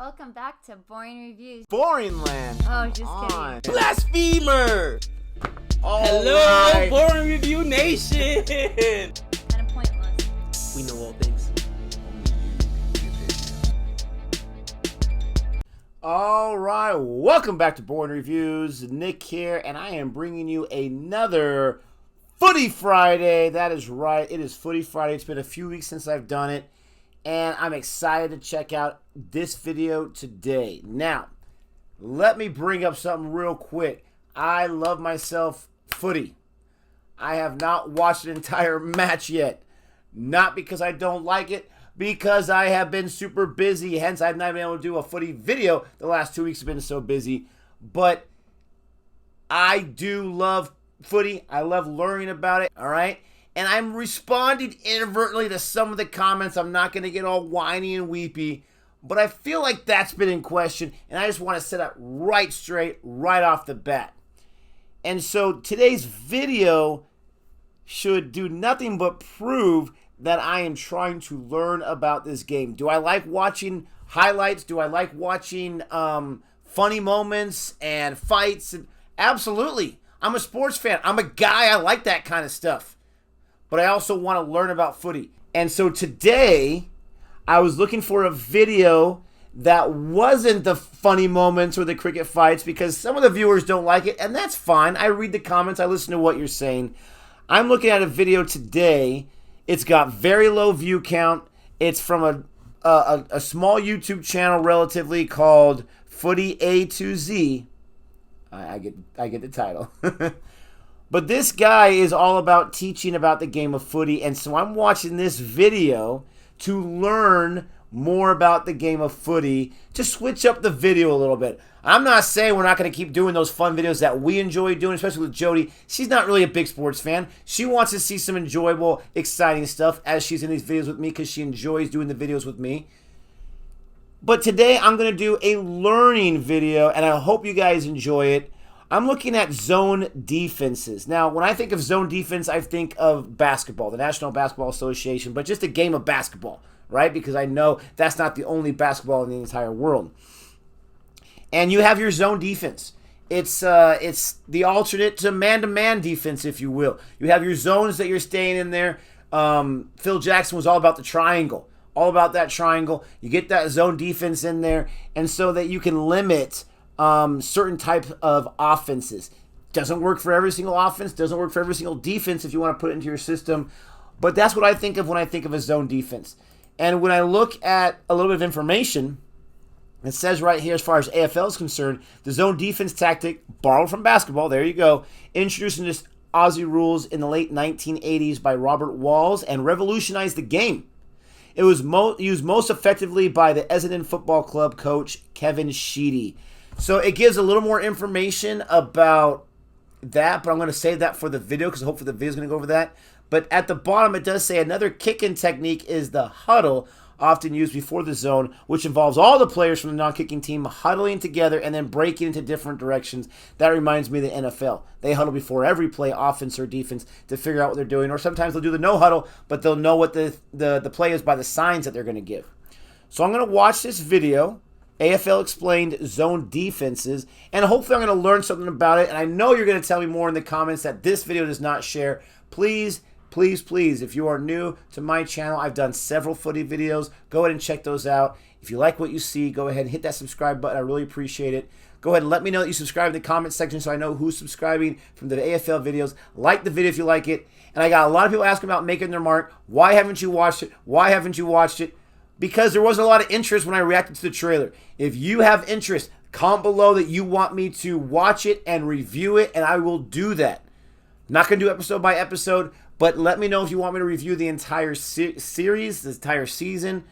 welcome back to Boring Reviews. Boring land. Oh, just kidding. Blasphemer! Hello, right. Boring Review Nation! Kind of pointless. We know all things. All right, welcome back to Boring Reviews. Nick here, and I am bringing you another Footy Friday. That is right, it is Footy Friday. It's been a few weeks since I've done it, and I'm excited to check out this video today. Now, let me bring up something real quick. I love myself footy. I have not watched an entire match yet. Not because I don't like it, because I have been super busy. Hence, I've not been able to do a footy video. The last 2 weeks have been so busy. But I do love footy. I love learning about it, all right? And I'm responding inadvertently to some of the comments. I'm not going to get all whiny and weepy, but I feel like that's been in question, and I just want to set up right straight, right off the bat. And so today's video should do nothing but prove that I am trying to learn about this game. Do I like watching highlights? Do I like watching funny moments and fights? Absolutely. I'm a sports fan. I'm a guy. I like that kind of stuff. But I also want to learn about footy. And so today, I was looking for a video that wasn't the funny moments or the cricket fights, because some of the viewers don't like it, and that's fine. I read the comments. I listen to what you're saying. I'm looking at a video today. It's got very low view count. It's from a small YouTube channel relatively called Footy A to Z. I get the title. But this guy is all about teaching about the game of footy, and so I'm watching this video to learn more about the game of footy, to switch up the video a little bit. I'm not saying we're not going to keep doing those fun videos that we enjoy doing, especially with Jody. She's not really a big sports fan. She wants to see some enjoyable, exciting stuff as she's in these videos with me, because she enjoys doing the videos with me. But today I'm going to do a learning video, and I hope you guys enjoy it. I'm looking at zone defenses. Now, when I think of zone defense, I think of basketball, the National Basketball Association, but just a game of basketball, right? Because I know that's not the only basketball in the entire world. And you have your zone defense. It's the alternate to man-to-man defense, if you will. You have your zones that you're staying in there. Phil Jackson was all about the triangle, all about that triangle. You get that zone defense in there, and so that you can limit certain type of offenses. Doesn't work for every single offense, doesn't work for every single defense if you want to put it into your system, but that's what I think of when I think of a zone defense. And when I look at a little bit of information, it says right here, as far as AFL is concerned, the zone defense tactic, borrowed from basketball, there you go, introduced into Aussie rules in the late 1980s by Robert Walls and revolutionized the game. It was used most effectively by the Essendon Football Club coach Kevin Sheedy. So it gives a little more information about that, but I'm going to save that for the video because hopefully the video is going to go over that. But at the bottom, it does say another kicking technique is the huddle, often used before the zone, which involves all the players from the non-kicking team huddling together and then breaking into different directions. That reminds me of the NFL. They huddle before every play, offense or defense, to figure out what they're doing. Or sometimes they'll do the no huddle, but they'll know what the play is by the signs that they're going to give. So I'm going to watch this video, AFL Explained Zone Defenses, and hopefully I'm going to learn something about it. And I know you're going to tell me more in the comments that this video does not share. Please, please, please, if you are new to my channel, I've done several footy videos. Go ahead and check those out. If you like what you see, go ahead and hit that subscribe button. I really appreciate it. Go ahead and let me know that you subscribe in the comment section so I know who's subscribing from the AFL videos. Like the video if you like it. And I got a lot of people asking about making their mark. Why haven't you watched it? Why haven't you watched it? Because there wasn't a lot of interest when I reacted to the trailer. If you have interest, comment below that you want me to watch it and review it, and I will do that. Not going to do episode by episode, but let me know if you want me to review the entire series, the entire season,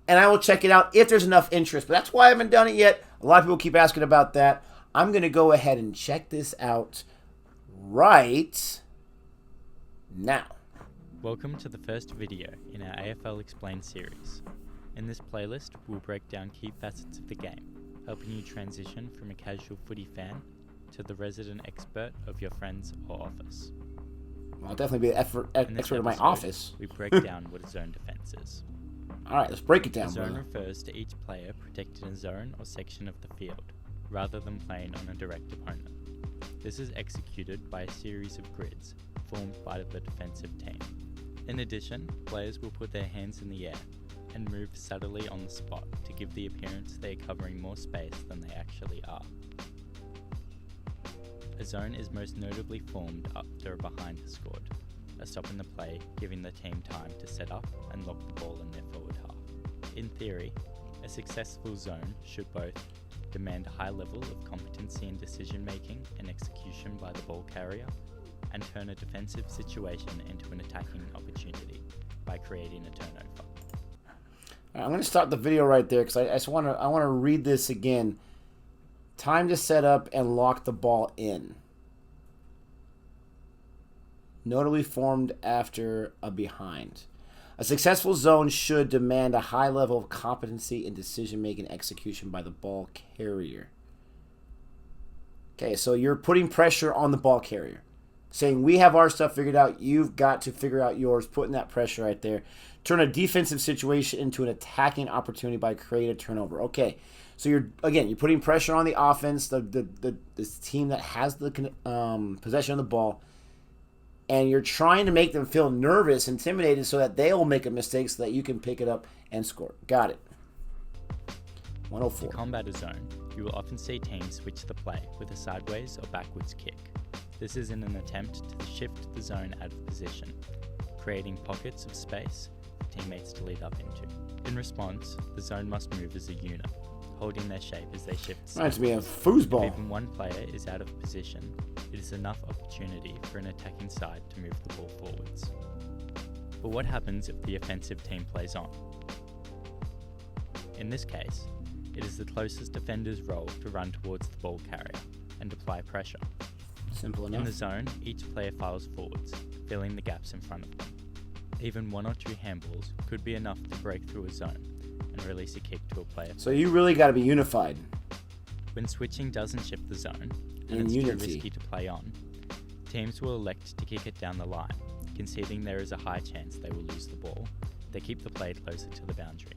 and I will check it out if there's enough interest. But that's why I haven't done it yet. A lot of people keep asking about that. I'm going to go ahead and check this out right now. Welcome to the first video in our AFL Explained series. In this playlist, we'll break down key facets of the game, helping you transition from a casual footy fan to the resident expert of your friends or office. Well, I'll definitely be an expert in my office. We break down what a zone defense is. All right, let's break it A down, zone brother. refers to each player protecting a zone or section of the field, rather than playing on a direct opponent. This is executed by a series of grids formed by the defensive team. In addition, players will put their hands in the air and move subtly on the spot to give the appearance they are covering more space than they actually are. A zone is most notably formed after a behind is scored, a stop in the play giving the team time to set up and lock the ball in their forward half. In theory, a successful zone should both demand a high level of competency in decision making and execution by the ball carrier, and turn a defensive situation into an attacking opportunity by creating a turnover. All right, I'm going to stop the video right there because I want to read this again. Time to set up and lock the ball in. Notably formed after a behind. A successful zone should demand a high level of competency in decision-making execution by the ball carrier. Okay, so you're putting pressure on the ball carrier. Saying, we have our stuff figured out, you've got to figure out yours, putting that pressure right there. Turn a defensive situation into an attacking opportunity by creating a turnover. Okay, so you're putting pressure on the offense, the team that has the possession of the ball, and you're trying to make them feel nervous, intimidated, so that they'll make a mistake so that you can pick it up and score. Got it. 104. To combat a zone, you will often see teams switch the play with a sideways or backwards kick. This is in an attempt to shift the zone out of position, creating pockets of space for teammates to lead up into. In response, the zone must move as a unit, holding their shape as they shift. Reminds me of If foosball. even one player is out of position, it is enough opportunity for an attacking side to move the ball forwards. But what happens if the offensive team plays on? In this case, it is the closest defender's role to run towards the ball carrier and apply pressure. Simple In the enough. zone, each player files forwards, filling the gaps in front of them. Even one or two handballs could be enough to break through a zone and release a kick to a player. So you really got to be unified. When switching doesn't shift the zone, and In it's unity. too risky to play on, teams will elect to kick it down the line, conceding there is a high chance they will lose the ball. They keep the play closer to the boundary.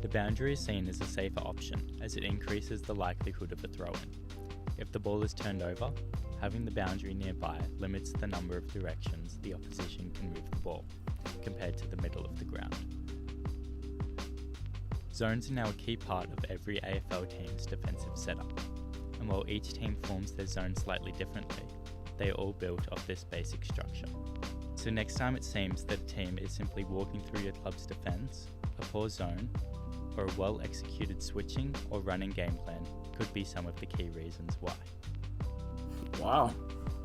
The boundary is seen as a safer option as it increases the likelihood of a throw-in. If the ball is turned over, having the boundary nearby limits the number of directions the opposition can move the ball, compared to the middle of the ground. Zones are now a key part of every AFL team's defensive setup, and while each team forms their zone slightly differently, they are all built off this basic structure. So next time it seems that a team is simply walking through your club's defense, a poor zone, or a well-executed switching or running game plan could be some of the key reasons why. Wow.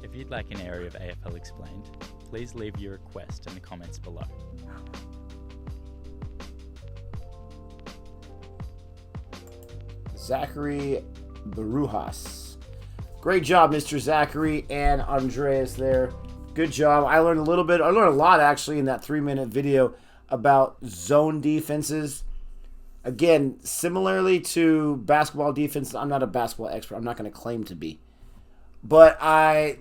If you'd like an area of AFL explained, please leave your request in the comments below. Zachary Barujas. Great job, Mr. Zachary and Andreas there. Good job. I learned a lot actually in that 3-minute video about zone defenses. Again, similarly to basketball defense, I'm not a basketball expert. I'm not going to claim to be. But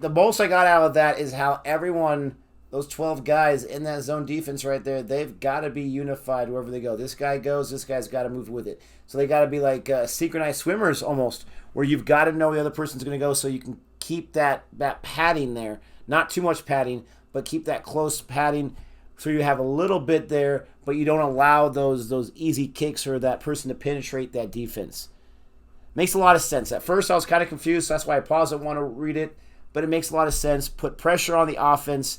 the most I got out of that is how everyone, those 12 guys in that zone defense right there, they've got to be unified wherever they go. This guy goes, this guy's got to move with it. So they got to be like synchronized swimmers almost, where you've got to know the other person's going to go so you can keep that padding there. Not too much padding, but keep that close padding so you have a little bit there, but you don't allow those easy kicks or that person to penetrate that defense. Makes a lot of sense. At first, I was kind of confused, so that's why I paused and want to read it. But it makes a lot of sense. Put pressure on the offense.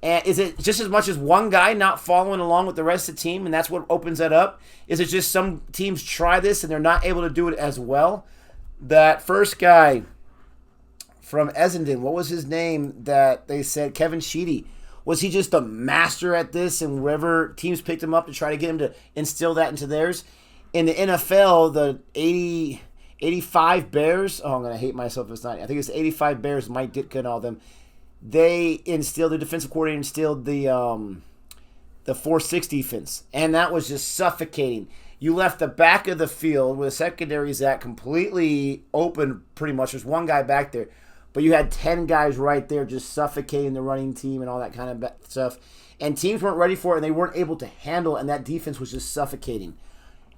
And is it just as much as one guy not following along with the rest of the team, and that's what opens that up? Is it just some teams try this and they're not able to do it as well? That first guy from Essendon, what was his name that they said? Kevin Sheedy. Was he just a master at this, and wherever teams picked him up to try to get him to instill that into theirs? In the NFL, the 85 Bears, I'm going to hate myself if it's not. I think it's 85 Bears, Mike Ditka and all them. They instilled, the defensive coordinator instilled the 4-6 defense, and that was just suffocating. You left the back of the field where the secondary is at completely open pretty much. There's one guy back there. but you had 10 guys right there just suffocating the running team and all that kind of stuff. And teams weren't ready for it, and they weren't able to handle it, and that defense was just suffocating.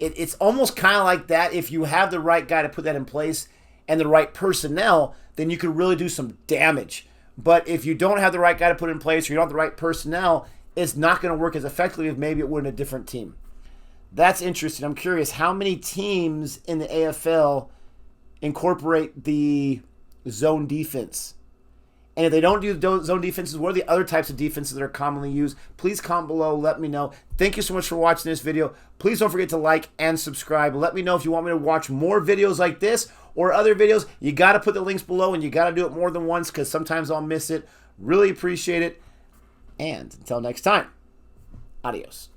It's almost kind of like that. If you have the right guy to put that in place and the right personnel, then you could really do some damage. But if you don't have the right guy to put in place or you don't have the right personnel, it's not going to work as effectively as maybe it would in a different team. That's interesting. I'm curious, how many teams in the AFL incorporate the zone defense? And if they don't do zone defenses, what are the other types of defenses that are commonly used? Please comment below. Let me know. Thank you so much for watching this video. Please don't forget to like and subscribe. Let me know if you want me to watch more videos like this or other videos. You got to put the links below, and you got to do it more than once because sometimes I'll miss it. Really appreciate it. And until next time, adios.